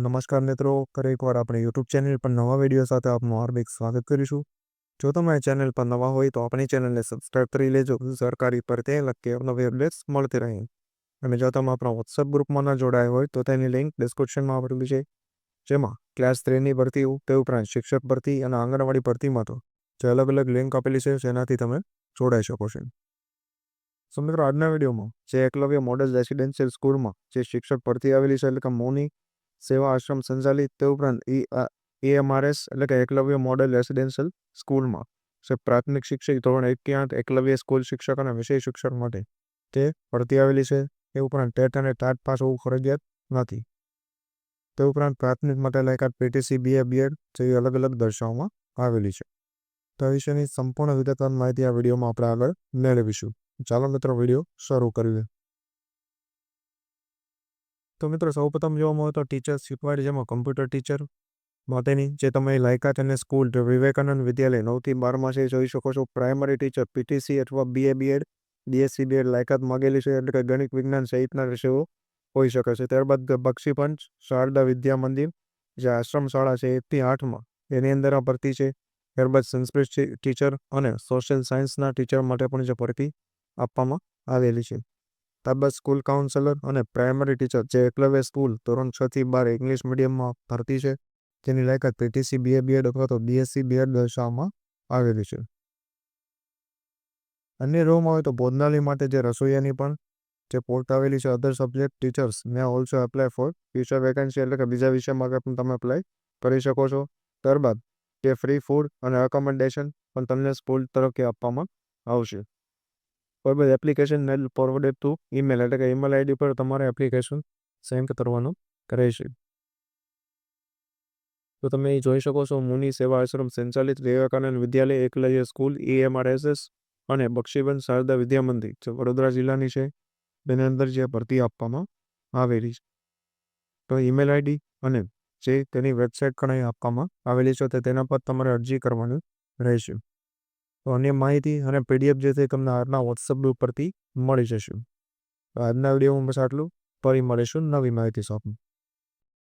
નમસ્કાર મિત્રો, ફરી એકવાર આપણે યુટ્યુબ ચેનલ પર નવા વિડીયો સાથે આપનું હાર્દિક સ્વાગત કરીશું. જો તમે આ ચેનલ પર નવા હોય તો આપણી ચેનલને સબસ્ક્રાઇબ કરી લેજો. સરકારી પર તે લગતી નવી અપડેટ્સ મળતી રહે. અને જો તમે આપણા વોટ્સઅપ ગ્રુપમાં ન જોડાયા હોય તો તેની લિંક ડિસ્ક્રિપ્શનમાં આપેલી છે, જેમાં ક્લાસ 3ની ભરતી, તે ઉપરાંત શિક્ષક ભરતી અને આંગણવાડી ભરતીમાં તો જે અલગ અલગ લિંક આપેલી છે જેનાથી તમે જોડાઈ શકો છો. તો મિત્રો, આજના વિડીયોમાં જે એકલવ્ય મોડેલ રેસિડેન્શિયલ સ્કૂલમાં જે શિક્ષક ભરતી આવેલી છે, એટલે કે મૌની સેવા આશ્રમ સંચાલિત, તે ઉપરાંત EMRS એટલે કે એકલવ્ય મોડેલ રેસિડેન્શિયલ સ્કૂલમાં પ્રાથમિક શિક્ષક ધોરણ 1 થી 8 એકલવ્ય સ્કૂલ શિક્ષક અને વિષય શિક્ષક માટે તે ભરતી આવેલી છે. એ ઉપરાંત ટેટ અને ટાટ પાસ હોવું ફરજિયાત નથી. તે ઉપરાંત પ્રાથમિક માટે લાયકાત PTC, BA, BEd જેવી અલગ અલગ દર્શાવવામાં આવેલી છે. તો આ વિશેની સંપૂર્ણ વિગતવાર માહિતી આ વિડીયોમાં આપણે આગળ મેળવીશું. ચાલો મિત્રો, વિડીયો શરૂ કરીએ. તો મિત્રો, સૌપ્રથમ જોવામાં આવે તો ટીચર શીખવાડ, જેમાં કમ્પ્યુટર ટીચર માટેની જે તમે લાયકાત અને સ્કૂલ વિવેકાનંદ વિદ્યાલય 9 થી 12 છે જોઈ શકો છો. પ્રાઇમરી ટીચર PTC અથવા BA, BEd, BSc, BEd લાયકાત માગેલી છે, એટલે કે ગણિત, વિજ્ઞાન સહિતના વિષયો હોઈ શકે છે. ત્યારબાદ બક્ષીપંચ શારદા વિદ્યા મંદિર જે આશ્રમ શાળા છે 1 થી 8માં, એની અંદર આ ભરતી છે. ત્યારબાદ સંસ્કૃત ટીચર અને સોશિયલ સાયન્સના ટીચર માટે પણ જે ભરતી આપવામાં આવેલી છે. ત્યારબાદ સ્કૂલ કાઉન્સેલર અને પ્રાઇમરી ટીચર જે એકલવ્ય સ્કૂલ ધોરણ 6 થી 12 ઇંગ્લિશ મીડિયમમાં ભરતી છે, જેની લાયકાત PTC, BA, BEd અથવા તો BSc, BEd દર્શાવવામાં આવેલી છે. અન્ય રોમાં હોય તો ભોજનાલય માટે જે રસોઈયાની પણ જે પોસ્ટ આવેલી છે. Other subject teachers may also apply for future vacancy, એટલે કે બીજા વિષય માટે પણ તમે એપ્લાય કરી શકો છો. ત્યારબાદ જે ફ્રી ફૂડ અને એકોમોડેશન પણ તમને સ્કૂલ તરફથી આપવામાં આવશે. ત્યારબાદ એપ્લિકેશન મેલ ફોરવર્ડેડ ટુ ઈમેલ, એટલે કે ઈમેલ આઈડી પર તમારે એપ્લિકેશન સેન્ડ કરવાનું રહેશે. તો તમે અહીં જોઈ શકો છો, મુનિ સેવા આશ્રમ સંચાલિત વિવેકાનંદ વિદ્યાલય એકલવ્ય સ્કૂલ EMRSS અને બક્ષીબંધ શારદા વિદ્યા મંદિર જે વડોદરા જિલ્લાની છે, તેની અંદર જે ભરતી આપવામાં આવેલી છે. તો ઈમેલ આઈડી અને જે તેની વેબસાઇટ પણ અહીં આપવામાં આવેલી છે, તેના પર તમારે અરજી કરવાની રહેશે. તો અન્ય માહિતી અને PDF જે છે તમને આજના વોટ્સઅપ ગ્રુપ પરથી મળી જશે. તો આજના વિડીયોમાં બસ આટલું. ફરી મળીશું નવી માહિતી સાથે.